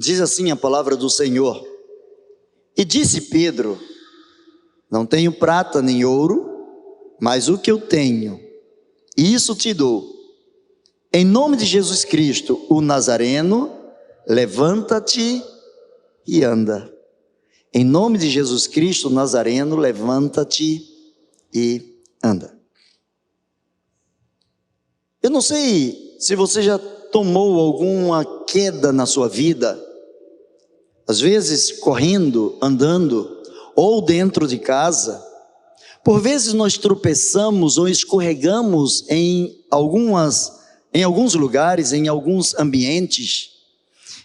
Diz assim a palavra do Senhor: e disse Pedro: não tenho prata nem ouro, mas o que eu tenho, isso te dou. Em nome de Jesus Cristo, o Nazareno, levanta-te e anda. Em nome de Jesus Cristo, o Nazareno, levanta-te e anda. Eu não sei se você já tomou alguma queda na sua vida, às vezes correndo, andando, ou dentro de casa. Por vezes nós tropeçamos ou escorregamos em alguns lugares, em alguns ambientes,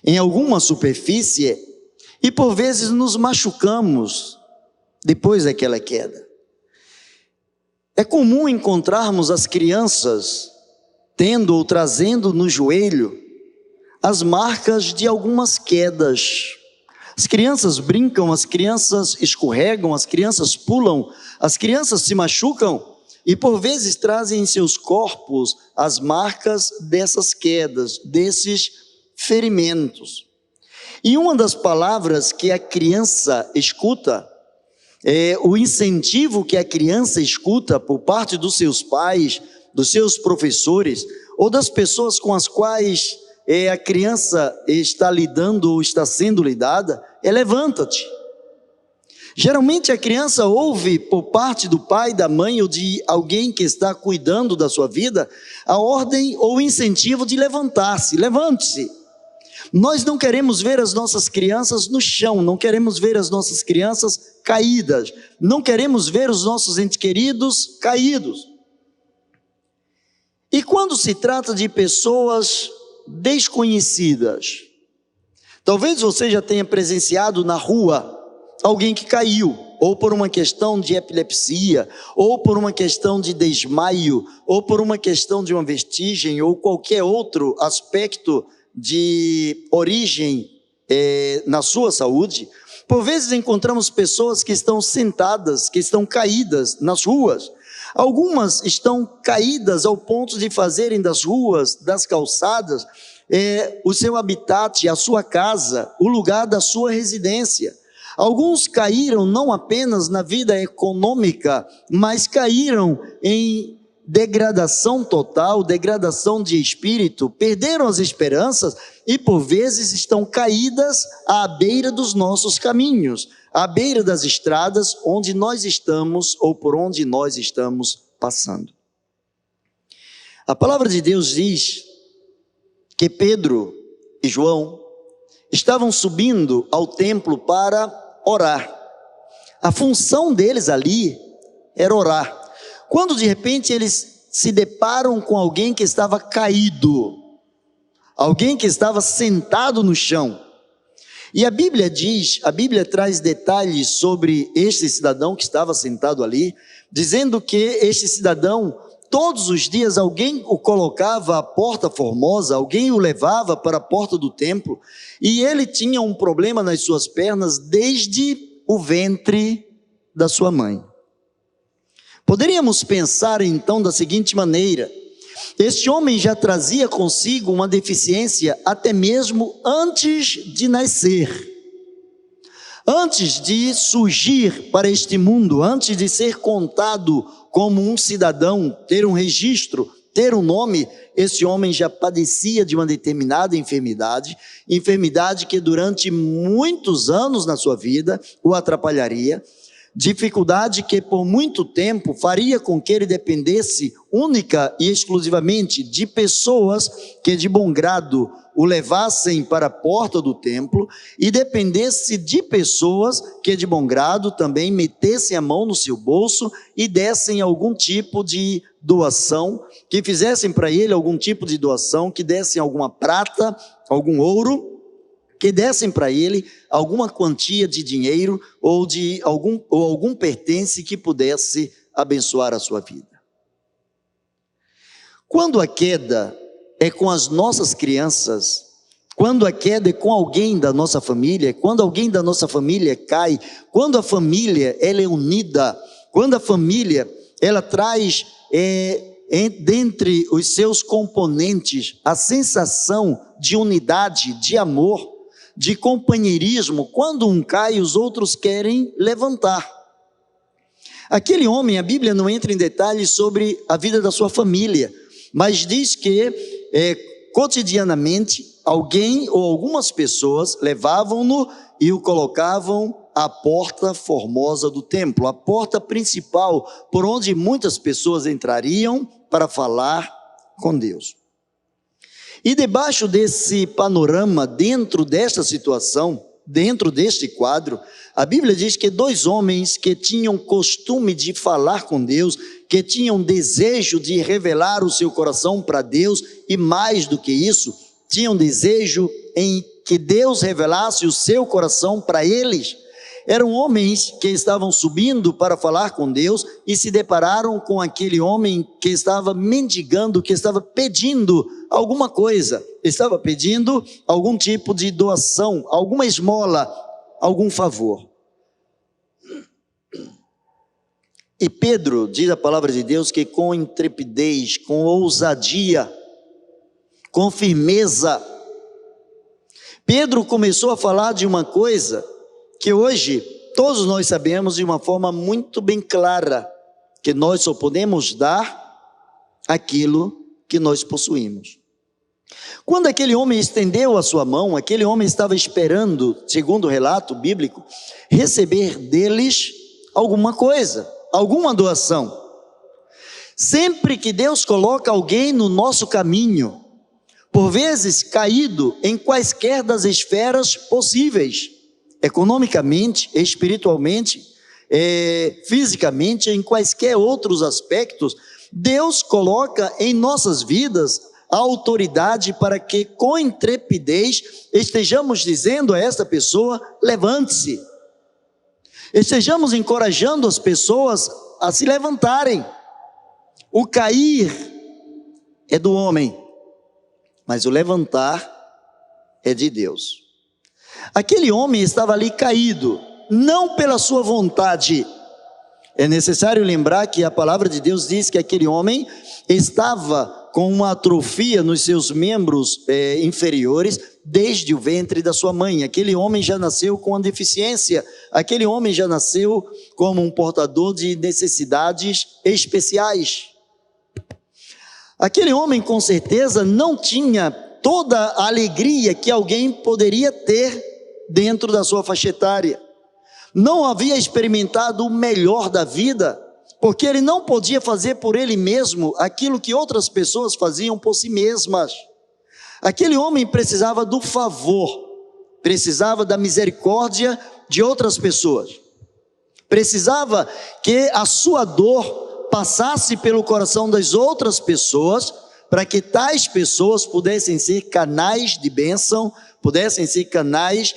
em alguma superfície, e por vezes nos machucamos depois daquela queda. É comum encontrarmos as crianças tendo ou trazendo no joelho as marcas de algumas quedas. As crianças brincam, as crianças escorregam, as crianças pulam, as crianças se machucam e por vezes trazem em seus corpos as marcas dessas quedas, desses ferimentos. E uma das palavras que a criança escuta, o incentivo que a criança escuta por parte dos seus pais, dos seus professores, ou das pessoas com as quais a criança está lidando ou está sendo lidada, é levanta-te. Geralmente a criança ouve por parte do pai, da mãe ou de alguém que está cuidando da sua vida, a ordem ou o incentivo de levantar-se, levante-se. Nós não queremos ver as nossas crianças no chão, não queremos ver as nossas crianças caídas, não queremos ver os nossos entes queridos caídos. E quando se trata de pessoas desconhecidas, talvez você já tenha presenciado na rua alguém que caiu, ou por uma questão de epilepsia, ou por uma questão de desmaio, ou por uma questão de uma vertigem, ou qualquer outro aspecto de origem na sua saúde. Por vezes encontramos pessoas que estão sentadas, que estão caídas nas ruas. Algumas estão caídas ao ponto de fazerem das ruas, das calçadas, o seu habitat, a sua casa, o lugar da sua residência. Alguns caíram não apenas na vida econômica, mas caíram em degradação total, degradação de espírito, perderam as esperanças e por vezes estão caídas à beira dos nossos caminhos, à beira das estradas onde nós estamos ou por onde nós estamos passando. A palavra de Deus diz que Pedro e João estavam subindo ao templo para orar. A função deles ali era orar. Quando de repente eles se deparam com alguém que estava caído, alguém que estava sentado no chão. E a Bíblia traz detalhes sobre este cidadão que estava sentado ali, dizendo que este cidadão, todos os dias alguém o colocava à porta formosa, alguém o levava para a porta do templo, e ele tinha um problema nas suas pernas desde o ventre da sua mãe. Poderíamos pensar então da seguinte maneira: este homem já trazia consigo uma deficiência até mesmo antes de nascer, antes de surgir para este mundo, antes de ser contado como um cidadão, ter um registro, ter um nome. Esse homem já padecia de uma determinada enfermidade que durante muitos anos na sua vida o atrapalharia, dificuldade que por muito tempo faria com que ele dependesse única e exclusivamente de pessoas que de bom grado o levassem para a porta do templo e dependesse de pessoas que de bom grado também metessem a mão no seu bolso e dessem algum tipo de doação, que fizessem para ele algum tipo de doação, que dessem alguma prata, algum ouro, que dessem para ele alguma quantia de dinheiro ou algum pertence que pudesse abençoar a sua vida. Quando a queda é com as nossas crianças, quando a queda é com alguém da nossa família, quando alguém da nossa família cai, quando a família ela é unida, quando a família ela traz dentre os seus componentes a sensação de unidade, de amor, de companheirismo. Quando um cai, os outros querem levantar. Aquele homem, a Bíblia não entra em detalhes sobre a vida da sua família, mas diz que cotidianamente alguém ou algumas pessoas levavam-no e o colocavam à porta formosa do templo, a porta principal por onde muitas pessoas entrariam para falar com Deus. E debaixo desse panorama, dentro desta situação, dentro deste quadro, a Bíblia diz que dois homens que tinham costume de falar com Deus, que tinham desejo de revelar o seu coração para Deus, e mais do que isso, tinham desejo em que Deus revelasse o seu coração para eles. Eram homens que estavam subindo para falar com Deus e se depararam com aquele homem que estava mendigando, que estava pedindo alguma coisa, estava pedindo algum tipo de doação, alguma esmola, algum favor. E Pedro, diz a palavra de Deus, que com intrepidez, com ousadia, com firmeza, Pedro começou a falar de uma coisa que hoje todos nós sabemos de uma forma muito bem clara, que nós só podemos dar aquilo que nós possuímos. Quando aquele homem estendeu a sua mão, aquele homem estava esperando, segundo o relato bíblico, receber deles alguma coisa, alguma doação. Sempre que Deus coloca alguém no nosso caminho, por vezes caído em quaisquer das esferas possíveis, economicamente, espiritualmente, fisicamente, em quaisquer outros aspectos, Deus coloca em nossas vidas a autoridade para que com intrepidez estejamos dizendo a esta pessoa: levante-se. Estejamos encorajando as pessoas a se levantarem. O cair é do homem, mas o levantar é de Deus. Aquele homem estava ali caído, não pela sua vontade. É necessário lembrar que a palavra de Deus diz que aquele homem estava com uma atrofia nos seus membros inferiores desde o ventre da sua mãe. Aquele homem já nasceu com uma deficiência, aquele homem já nasceu como um portador de necessidades especiais. Aquele homem com certeza não tinha toda a alegria que alguém poderia ter dentro da sua faixa etária. Não havia experimentado o melhor da vida, porque ele não podia fazer por ele mesmo aquilo que outras pessoas faziam por si mesmas. Aquele homem precisava do favor, precisava da misericórdia de outras pessoas, precisava que a sua dor passasse pelo coração das outras pessoas, para que tais pessoas pudessem ser canais de bênção, pudessem ser canais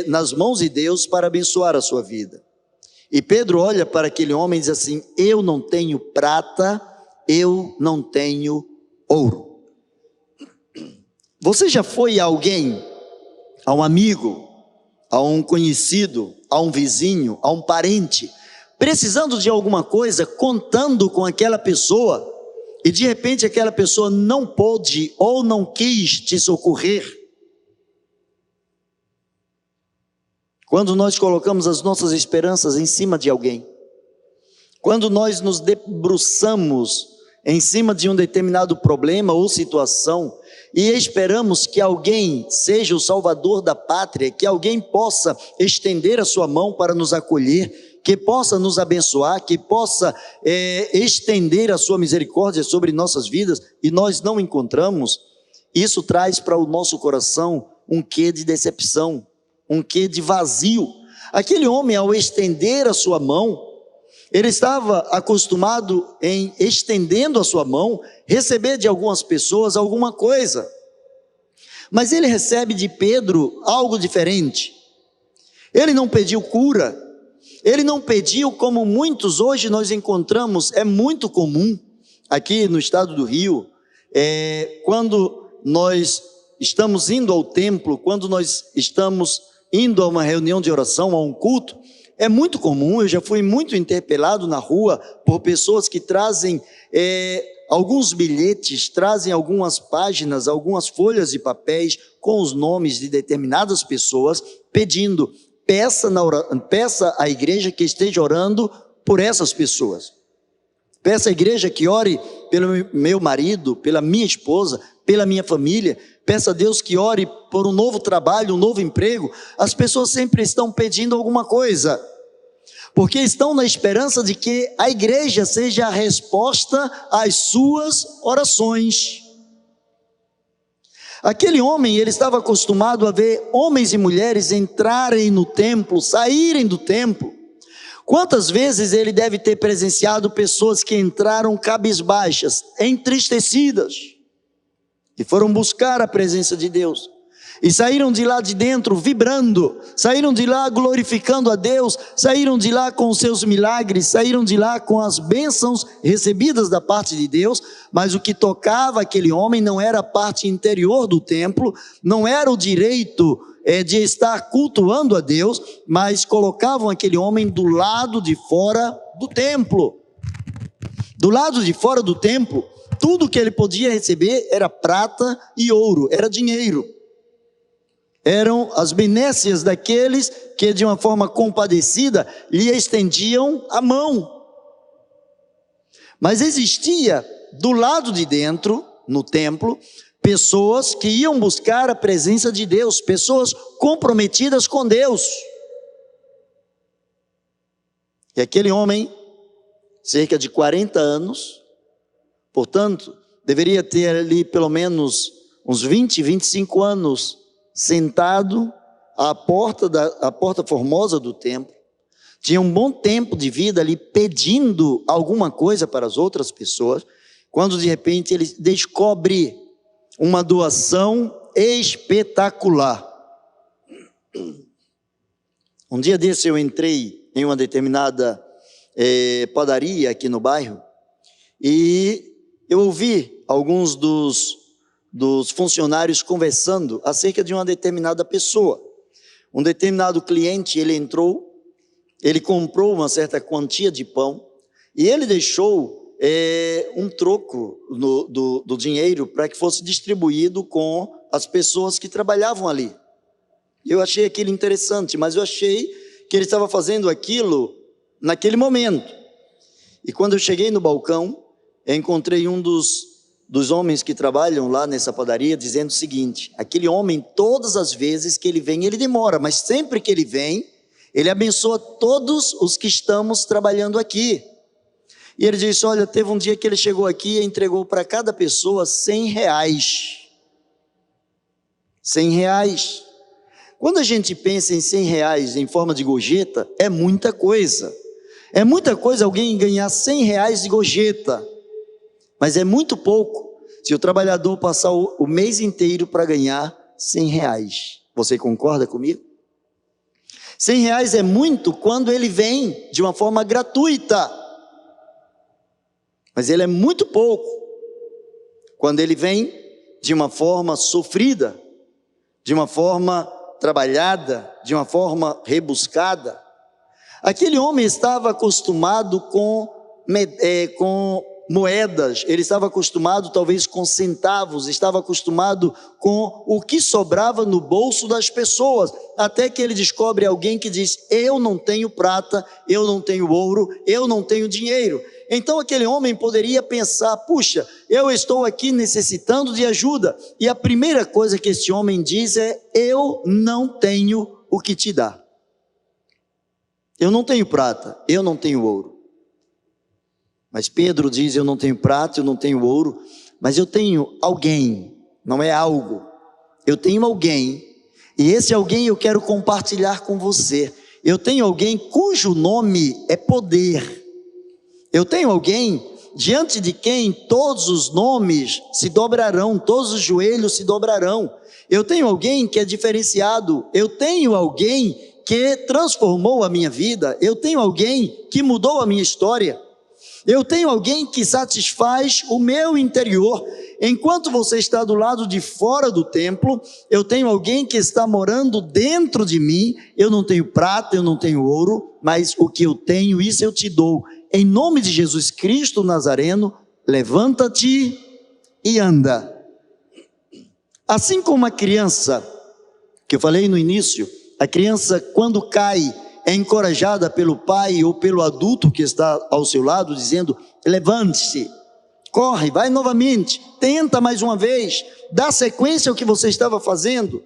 nas mãos de Deus para abençoar a sua vida. E Pedro olha para aquele homem e diz assim: eu não tenho prata, eu não tenho ouro. Você já foi a alguém, a um amigo, a um conhecido, a um vizinho, a um parente, precisando de alguma coisa, contando com aquela pessoa, e de repente aquela pessoa não pôde ou não quis te socorrer? Quando nós colocamos as nossas esperanças em cima de alguém, quando nós nos debruçamos em cima de um determinado problema ou situação, e esperamos que alguém seja o salvador da pátria, que alguém possa estender a sua mão para nos acolher, que possa nos abençoar, que possa estender a sua misericórdia sobre nossas vidas, e nós não encontramos, isso traz para o nosso coração um quê de decepção, um quê de vazio. Aquele homem, ao estender a sua mão, ele estava acostumado em, estendendo a sua mão, receber de algumas pessoas alguma coisa, mas ele recebe de Pedro algo diferente. Ele não pediu cura, ele não pediu como muitos hoje nós encontramos. É muito comum aqui no estado do Rio, quando nós estamos indo ao templo, quando nós estamos indo a uma reunião de oração, a um culto, é muito comum, eu já fui muito interpelado na rua por pessoas que trazem alguns bilhetes, trazem algumas páginas, algumas folhas de papéis com os nomes de determinadas pessoas, pedindo, peça à igreja que esteja orando por essas pessoas. Peça à igreja que ore pelo meu marido, pela minha esposa, pela minha família. Peça a Deus que ore por um novo trabalho, um novo emprego. As pessoas sempre estão pedindo alguma coisa, porque estão na esperança de que a igreja seja a resposta às suas orações. Aquele homem, ele estava acostumado a ver homens e mulheres entrarem no templo, saírem do templo. Quantas vezes ele deve ter presenciado pessoas que entraram cabisbaixas, entristecidas, e foram buscar a presença de Deus, e saíram de lá de dentro vibrando, saíram de lá glorificando a Deus, saíram de lá com os seus milagres, saíram de lá com as bênçãos recebidas da parte de Deus, mas o que tocava aquele homem não era a parte interior do templo, não era o direito de estar cultuando a Deus, mas colocavam aquele homem do lado de fora do templo. Do lado de fora do templo, tudo que ele podia receber era prata e ouro, era dinheiro. Eram as benécias daqueles que de uma forma compadecida lhe estendiam a mão. Mas existia do lado de dentro, no templo, pessoas que iam buscar a presença de Deus, pessoas comprometidas com Deus. E aquele homem, cerca de 40 anos, portanto, deveria ter ali pelo menos uns 20, 25 anos, sentado à porta formosa do templo, tinha um bom tempo de vida ali pedindo alguma coisa para as outras pessoas, quando de repente ele descobre uma doação espetacular. Um dia desse eu entrei em uma determinada padaria aqui no bairro, e eu ouvi alguns dos funcionários conversando acerca de uma determinada pessoa. Um determinado cliente, ele entrou, ele comprou uma certa quantia de pão, e ele deixou um troco do dinheiro para que fosse distribuído com as pessoas que trabalhavam ali. Eu achei aquilo interessante, mas eu achei que ele estava fazendo aquilo naquele momento. E quando eu cheguei no balcão, eu encontrei um dos homens que trabalham lá nessa padaria, dizendo o seguinte: aquele homem, todas as vezes que ele vem, ele demora, mas sempre que ele vem, ele abençoa todos os que estamos trabalhando aqui. E ele disse: olha, teve um dia que ele chegou aqui e entregou para cada pessoa R$100. R$100. Quando a gente pensa em R$100 em forma de gorjeta, é muita coisa. É muita coisa alguém ganhar R$100 de gorjeta. Mas é muito pouco se o trabalhador passar o mês inteiro para ganhar R$100. Você concorda comigo? R$100 é muito quando ele vem de uma forma gratuita. Mas ele é muito pouco quando ele vem de uma forma sofrida, de uma forma trabalhada, de uma forma rebuscada. Aquele homem estava acostumado com moedas, ele estava acostumado talvez com centavos, estava acostumado com o que sobrava no bolso das pessoas, até que ele descobre alguém que diz: eu não tenho prata, eu não tenho ouro, eu não tenho dinheiro. Então aquele homem poderia pensar: puxa, eu estou aqui necessitando de ajuda, e a primeira coisa que esse homem diz é: eu não tenho o que te dar. Eu não tenho prata, eu não tenho ouro. Mas Pedro diz: eu não tenho prata, eu não tenho ouro, mas eu tenho alguém, não é algo. Eu tenho alguém, e esse alguém eu quero compartilhar com você. Eu tenho alguém cujo nome é poder. Eu tenho alguém diante de quem todos os nomes se dobrarão, todos os joelhos se dobrarão. Eu tenho alguém que é diferenciado. Eu tenho alguém que transformou a minha vida. Eu tenho alguém que mudou a minha história. Eu tenho alguém que satisfaz o meu interior. Enquanto você está do lado de fora do templo, eu tenho alguém que está morando dentro de mim. Eu não tenho prata, eu não tenho ouro, mas o que eu tenho, isso eu te dou. Em nome de Jesus Cristo Nazareno, levanta-te e anda. Assim como a criança, que eu falei no início, a criança quando cai é encorajada pelo pai ou pelo adulto que está ao seu lado, dizendo: levante-se, corre, vai novamente, tenta mais uma vez, dá sequência ao que você estava fazendo.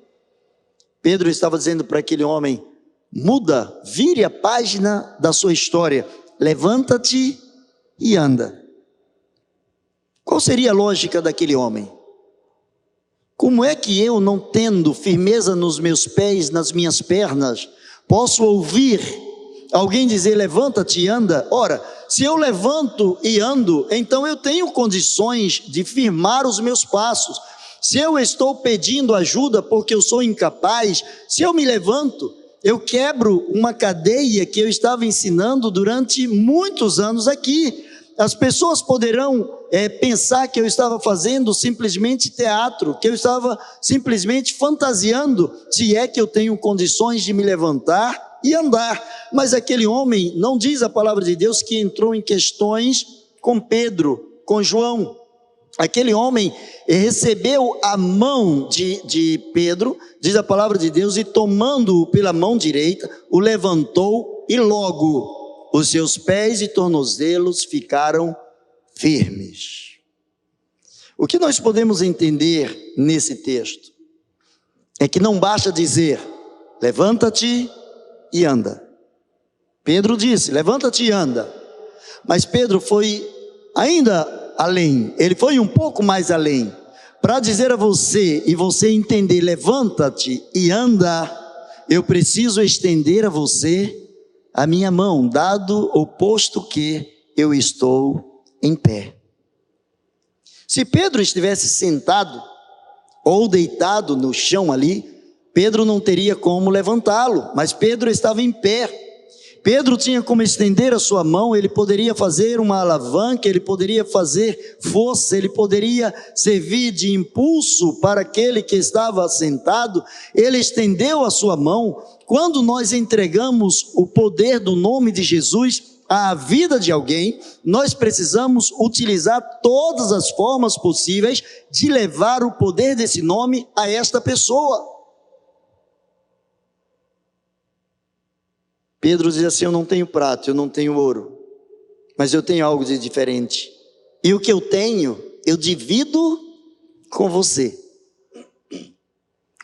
Pedro estava dizendo para aquele homem: muda, vire a página da sua história, levanta-te e anda. Qual seria a lógica daquele homem? Como é que eu, não tendo firmeza nos meus pés, nas minhas pernas, posso ouvir alguém dizer: levanta-te e anda? Ora, se eu levanto e ando, então eu tenho condições de firmar os meus passos. Se eu estou pedindo ajuda porque eu sou incapaz, se eu me levanto, eu quebro uma cadeia que eu estava ensinando durante muitos anos aqui. As pessoas poderão pensar que eu estava fazendo simplesmente teatro, que eu estava simplesmente fantasiando, se é que eu tenho condições de me levantar e andar. Mas aquele homem, não diz a palavra de Deus que entrou em questões com Pedro, com João. Aquele homem recebeu a mão de Pedro, diz a palavra de Deus, e tomando-o pela mão direita, o levantou e logo os seus pés e tornozelos ficaram firmes. O que nós podemos entender nesse texto é que não basta dizer: levanta-te e anda. Pedro disse: levanta-te e anda. Mas Pedro foi ainda além, ele foi um pouco mais além, para dizer a você e você entender: levanta-te e anda, eu preciso estender a você a minha mão, dado o posto que eu estou em pé. Se Pedro estivesse sentado ou deitado no chão ali, Pedro não teria como levantá-lo, mas Pedro estava em pé. Pedro tinha como estender a sua mão, ele poderia fazer uma alavanca, ele poderia fazer força, ele poderia servir de impulso para aquele que estava sentado. Ele estendeu a sua mão. Quando nós entregamos o poder do nome de Jesus à vida de alguém, nós precisamos utilizar todas as formas possíveis de levar o poder desse nome a esta pessoa. Pedro diz assim: eu não tenho prata, eu não tenho ouro, mas eu tenho algo de diferente, e o que eu tenho, eu divido com você.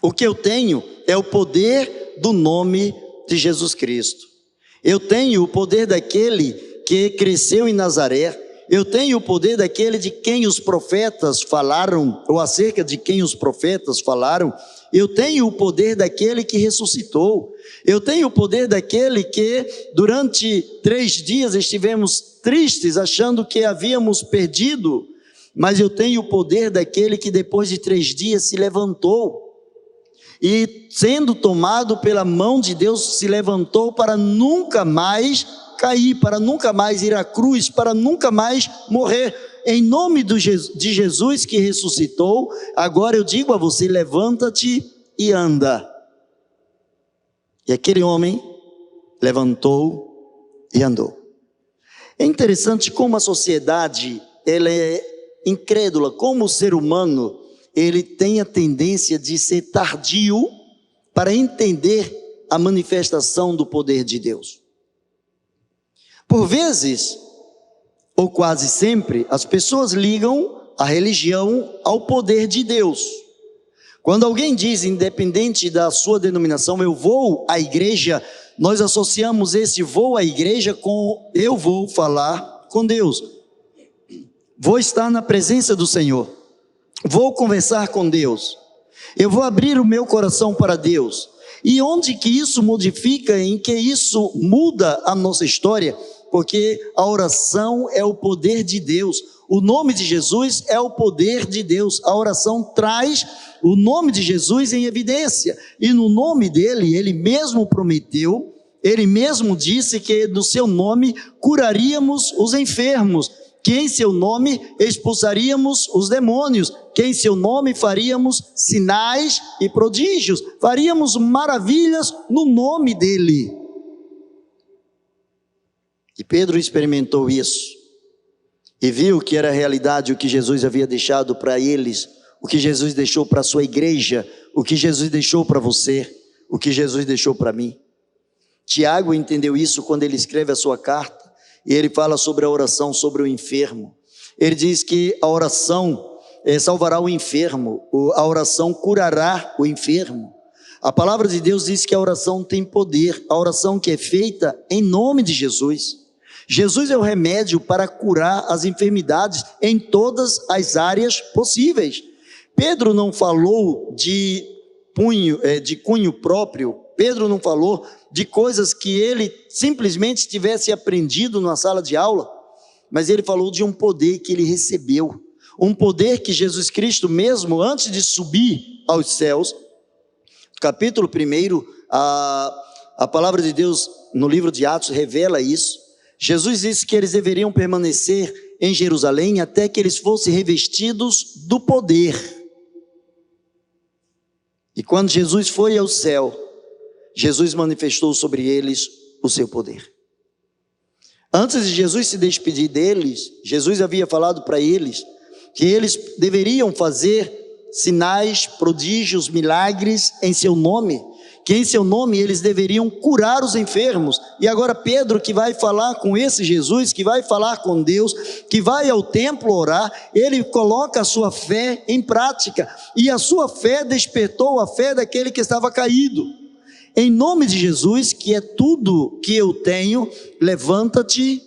O que eu tenho é o poder do nome de Jesus Cristo. Eu tenho o poder daquele que cresceu em Nazaré. Eu tenho o poder daquele de quem os profetas falaram, ou acerca de quem os profetas falaram. Eu tenho o poder daquele que ressuscitou. Eu tenho o poder daquele que durante 3 dias estivemos tristes, achando que havíamos perdido, mas eu tenho o poder daquele que depois de 3 dias se levantou, e sendo tomado pela mão de Deus, se levantou para nunca mais cair, para nunca mais ir à cruz, para nunca mais morrer. Em nome de Jesus que ressuscitou, agora eu digo a você: levanta-te e anda. E aquele homem levantou e andou. É interessante como a sociedade, ela é incrédula, como o ser humano, ele tem a tendência de ser tardio para entender a manifestação do poder de Deus. Por vezes, ou quase sempre, as pessoas ligam a religião ao poder de Deus. Quando alguém diz, independente da sua denominação, eu vou à igreja, nós associamos esse vou à igreja com eu vou falar com Deus. Vou estar na presença do Senhor. Vou conversar com Deus. Eu vou abrir o meu coração para Deus. E onde que isso modifica, em que isso muda a nossa história? Porque a oração é o poder de Deus. O nome de Jesus é o poder de Deus. A oração traz o nome de Jesus em evidência. E no nome dele, ele mesmo prometeu, ele mesmo disse que no seu nome curaríamos os enfermos, que em seu nome expulsaríamos os demônios, que em seu nome faríamos sinais e prodígios, faríamos maravilhas no nome dele. E Pedro experimentou isso. e viu que era realidade o que Jesus havia deixado para eles, o que Jesus deixou para a sua igreja, o que Jesus deixou para você, o que Jesus deixou para mim. Tiago entendeu isso quando ele escreve a sua carta, e ele fala sobre a oração sobre o enfermo. Ele diz que a oração salvará o enfermo, a oração curará o enfermo. A palavra de Deus diz que a oração tem poder, a oração que é feita em nome de Jesus. Jesus é o remédio para curar as enfermidades em todas as áreas possíveis. Pedro não falou de cunho próprio, Pedro não falou de coisas que ele simplesmente tivesse aprendido na sala de aula, mas ele falou de um poder que ele recebeu, um poder que Jesus Cristo mesmo antes de subir aos céus, capítulo 1, a palavra de Deus no livro de Atos revela isso. Jesus disse que eles deveriam permanecer em Jerusalém até que eles fossem revestidos do poder. E quando Jesus foi ao céu, Jesus manifestou sobre eles o seu poder. Antes de Jesus se despedir deles, Jesus havia falado para eles que eles deveriam fazer sinais, prodígios, milagres em seu nome, que em seu nome eles deveriam curar os enfermos. E agora Pedro, que vai falar com esse Jesus, que vai falar com Deus, que vai ao templo orar, ele coloca a sua fé em prática, e a sua fé despertou a fé daquele que estava caído. Em nome de Jesus, que é tudo que eu tenho, levanta-te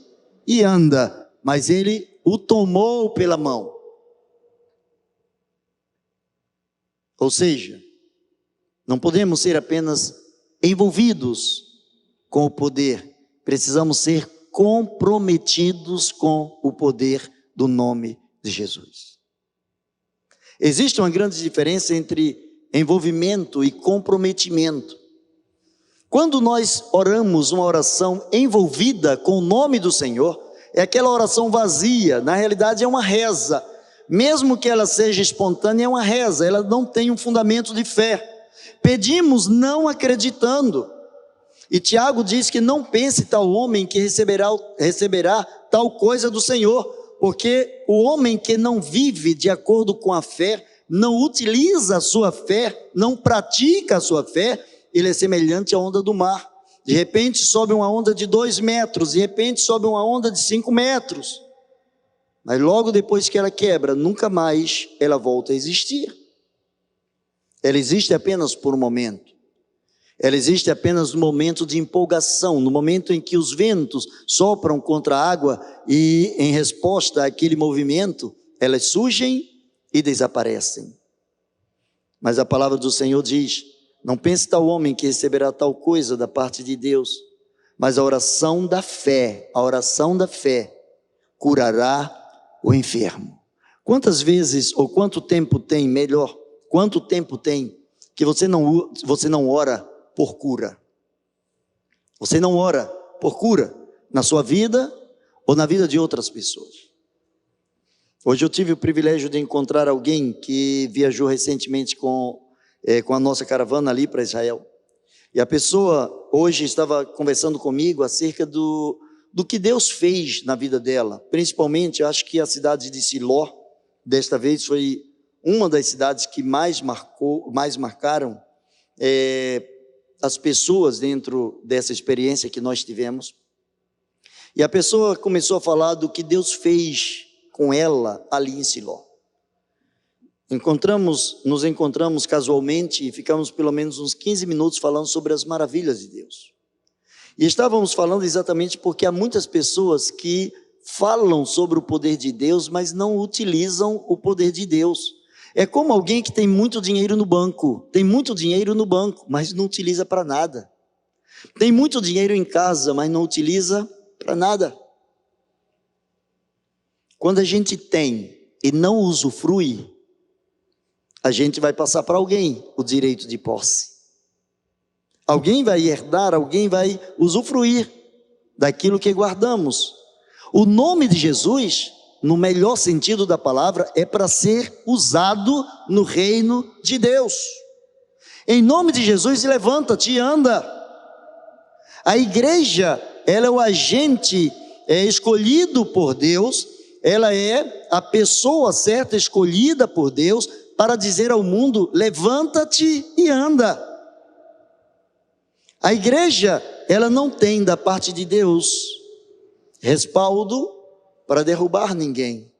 e anda. Mas ele o tomou pela mão. Ou seja, não podemos ser apenas envolvidos com o poder, precisamos ser comprometidos com o poder do nome de Jesus. Existe uma grande diferença entre envolvimento e comprometimento. Quando nós oramos uma oração envolvida com o nome do Senhor, é aquela oração vazia, na realidade é uma reza. Mesmo que ela seja espontânea, é uma reza, ela não tem um fundamento de fé. Pedimos não acreditando. E Tiago diz que não pense tal homem que receberá tal coisa do Senhor, porque o homem que não vive de acordo com a fé, não utiliza a sua fé, não pratica a sua fé, ele é semelhante à onda do mar. De repente sobe uma onda de 2 metros, de repente sobe uma onda de 5 metros. Mas logo depois que ela quebra, nunca mais ela volta a existir. Ela existe apenas por um momento. Ela existe apenas no momento de empolgação, no momento em que os ventos sopram contra a água e, em resposta àquele movimento, elas surgem e desaparecem. Mas a palavra do Senhor diz: não pense tal homem que receberá tal coisa da parte de Deus, mas a oração da fé curará o enfermo. Quantas vezes, ou quanto tempo tem, melhor, quanto tempo tem que você não ora por cura? Você não ora por cura na sua vida ou na vida de outras pessoas. Hoje eu tive o privilégio de encontrar alguém que viajou recentemente com a nossa caravana ali para Israel. E a pessoa hoje estava conversando comigo acerca do que Deus fez na vida dela. Principalmente, acho que a cidade de Siló, desta vez, foi uma das cidades que mais marcaram as pessoas dentro dessa experiência que nós tivemos. E a pessoa começou a falar do que Deus fez com ela ali em Siló. Nos encontramos casualmente e ficamos pelo menos uns 15 minutos falando sobre as maravilhas de Deus. E estávamos falando exatamente porque há muitas pessoas que falam sobre o poder de Deus, mas não utilizam o poder de Deus. É como alguém que tem muito dinheiro no banco, mas não utiliza para nada. Tem muito dinheiro em casa, mas não utiliza para nada. Quando a gente tem e não usufrui, a gente vai passar para alguém o direito de posse. Alguém vai herdar, alguém vai usufruir daquilo que guardamos. O nome de Jesus, no melhor sentido da palavra, é para ser usado no reino de Deus. Em nome de Jesus, levanta-te e anda. A igreja, ela é o agente escolhido por Deus ela é a pessoa certa escolhida por Deus para dizer ao mundo: levanta-te e anda. A igreja, ela não tem da parte de Deus respaldo para derrubar ninguém.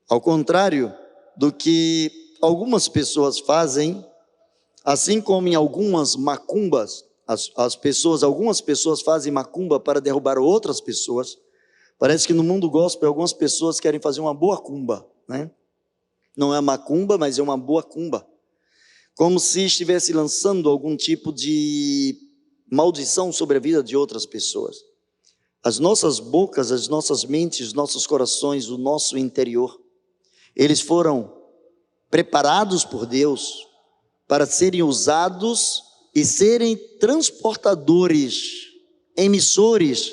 Ao contrário do que algumas pessoas fazem, assim como em algumas macumbas, algumas pessoas fazem macumba para derrubar outras pessoas. Parece que no mundo gospel algumas pessoas querem fazer uma boa cumba, né? Não é macumba, mas é uma boa cumba. Como se estivesse lançando algum tipo de maldição sobre a vida de outras pessoas. As nossas bocas, as nossas mentes, os nossos corações, o nosso interior, eles foram preparados por Deus para serem usados e serem transportadores, emissores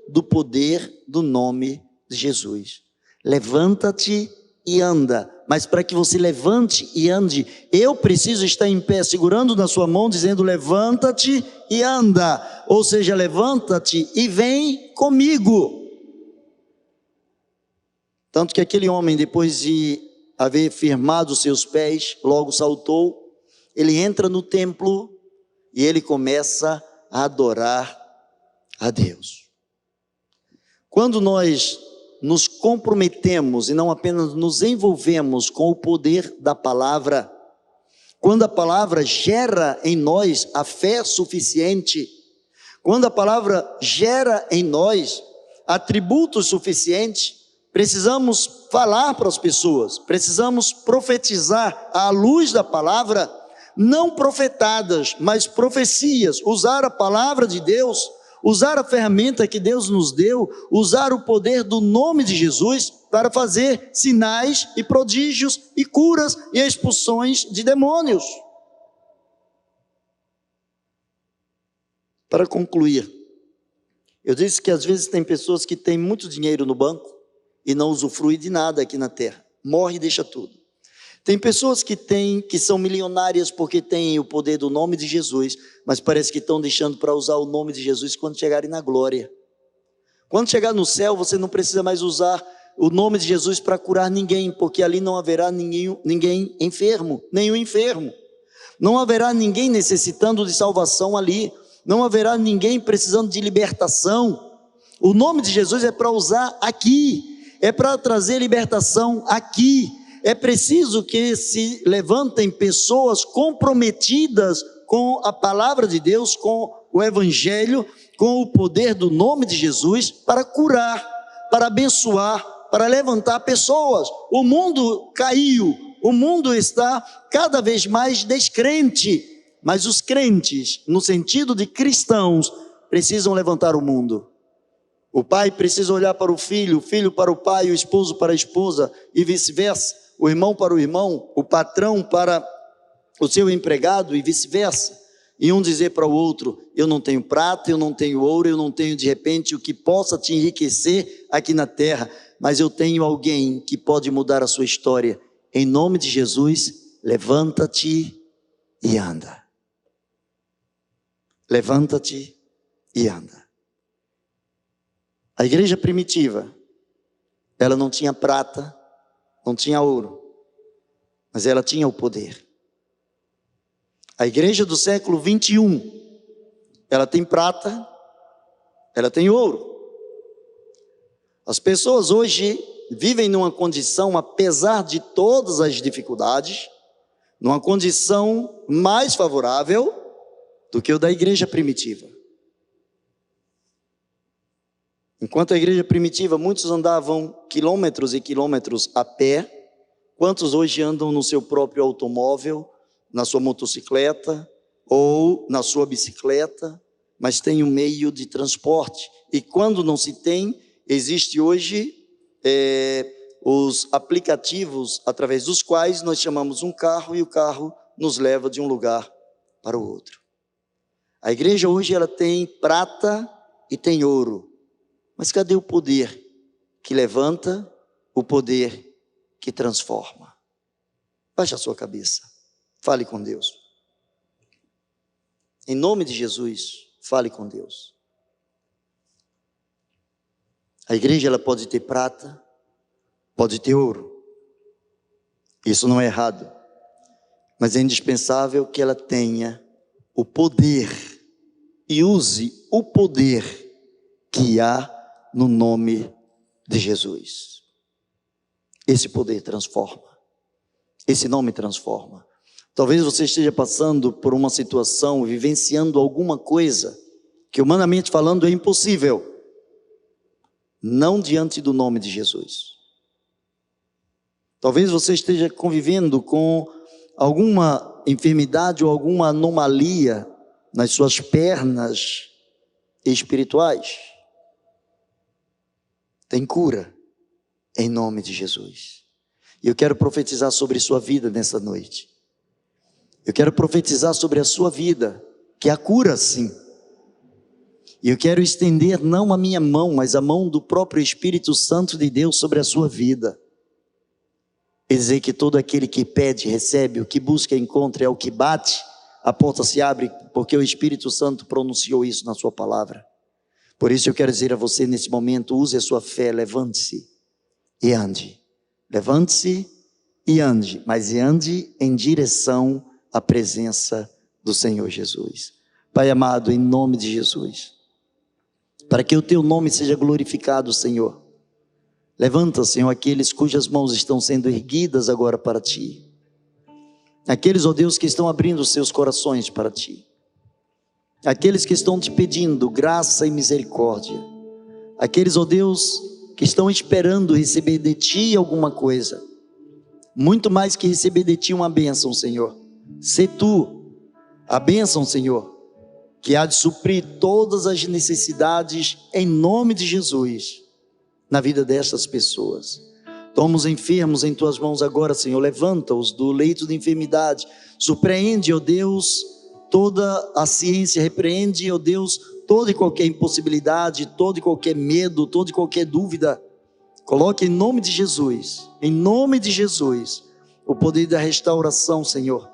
do poder do nome de Jesus. Levanta-te e anda. Mas para que você levante e ande, eu preciso estar em pé, segurando na sua mão, dizendo: levanta-te e anda. Ou seja, levanta-te e vem comigo. Tanto que aquele homem, depois de haver firmado seus pés, logo saltou. Ele entra no templo e ele começa a adorar a Deus. Quando nós nos comprometemos e não apenas nos envolvemos com o poder da palavra, quando a palavra gera em nós a fé suficiente, quando a palavra gera em nós atributos suficientes, precisamos falar para as pessoas, precisamos profetizar à luz da palavra, não profetadas, mas profecias, usar a palavra de Deus, usar a ferramenta que Deus nos deu, usar o poder do nome de Jesus para fazer sinais e prodígios e curas e expulsões de demônios. Para concluir, eu disse que às vezes tem pessoas que têm muito dinheiro no banco e não usufruem de nada aqui na terra, morre e deixa tudo. Tem pessoas que são milionárias porque têm o poder do nome de Jesus, mas parece que estão deixando para usar o nome de Jesus quando chegarem na glória. Quando chegar no céu, você não precisa mais usar o nome de Jesus para curar ninguém, porque ali não haverá ninguém enfermo, nenhum enfermo. Não haverá ninguém necessitando de salvação ali, não haverá ninguém precisando de libertação. O nome de Jesus é para usar aqui, é para trazer libertação aqui. É preciso que se levantem pessoas comprometidas com a palavra de Deus, com o evangelho, com o poder do nome de Jesus, para curar, para abençoar, para levantar pessoas. O mundo caiu, o mundo está cada vez mais descrente, mas os crentes, no sentido de cristãos, precisam levantar o mundo. O pai precisa olhar para o filho para o pai, o esposo para a esposa e vice-versa. O irmão para o irmão, o patrão para o seu empregado e vice-versa. E um dizer para o outro: eu não tenho prata, eu não tenho ouro, eu não tenho de repente o que possa te enriquecer aqui na terra, mas eu tenho alguém que pode mudar a sua história. Em nome de Jesus, levanta-te e anda. Levanta-te e anda. A igreja primitiva, ela não tinha prata, não tinha ouro, mas ela tinha o poder. A igreja do século 21, ela tem prata, ela tem ouro. As pessoas hoje vivem numa condição, apesar de todas as dificuldades, numa condição mais favorável do que o da igreja primitiva. Enquanto a igreja primitiva, muitos andavam quilômetros e quilômetros a pé, quantos hoje andam no seu próprio automóvel, na sua motocicleta ou na sua bicicleta, mas tem um meio de transporte. E quando não se tem, existe hoje os aplicativos através dos quais nós chamamos um carro e o carro nos leva de um lugar para o outro. A igreja hoje ela tem prata e tem ouro. Mas cadê o poder que levanta, o poder que transforma? Baixe a sua cabeça, fale com Deus. Em nome de Jesus, fale com Deus. A igreja ela pode ter prata, pode ter ouro. Isso não é errado. Mas é indispensável que ela tenha o poder e use o poder que há no nome de Jesus. Esse poder transforma. Esse nome transforma. Talvez você esteja passando por uma situação, vivenciando alguma coisa que humanamente falando é impossível. Não diante do nome de Jesus. Talvez você esteja convivendo com alguma enfermidade ou alguma anomalia nas suas pernas espirituais. Tem cura em nome de Jesus. E eu quero profetizar sobre sua vida nessa noite. Eu quero profetizar sobre a sua vida que há cura sim. E eu quero estender não a minha mão, mas a mão do próprio Espírito Santo de Deus sobre a sua vida. E dizer que todo aquele que pede, recebe, o que busca, encontra, é o que bate, a porta se abre, porque o Espírito Santo pronunciou isso na sua palavra. Por isso eu quero dizer a você nesse momento, use a sua fé, levante-se e ande. Levante-se e ande, mas ande em direção à presença do Senhor Jesus. Pai amado, em nome de Jesus, para que o teu nome seja glorificado, Senhor. Levanta, Senhor, aqueles cujas mãos estão sendo erguidas agora para Ti. Aqueles, ó Deus, que estão abrindo os seus corações para Ti. Aqueles que estão Te pedindo graça e misericórdia. Aqueles, ó Deus, que estão esperando receber de Ti alguma coisa. Muito mais que receber de Ti uma bênção, Senhor. Sê Tu a bênção, Senhor, que há de suprir todas as necessidades em nome de Jesus, na vida destas pessoas. Toma os enfermos em Tuas mãos agora, Senhor, levanta-os do leito de enfermidade, surpreende, ó Deus, toda a ciência, repreende, ó Deus, toda e qualquer impossibilidade, todo e qualquer medo, toda e qualquer dúvida. Coloque em nome de Jesus, o poder da restauração, Senhor,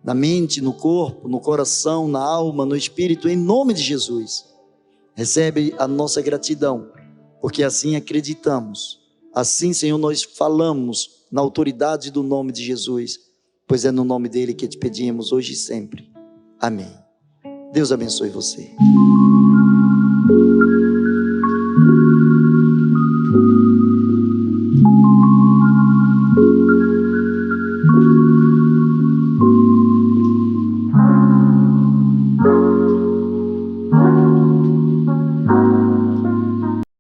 na mente, no corpo, no coração, na alma, no espírito, em nome de Jesus. Recebe a nossa gratidão, porque assim acreditamos. Assim, Senhor, nós falamos na autoridade do nome de Jesus, pois é no nome dele que te pedimos hoje e sempre. Amém. Deus abençoe você.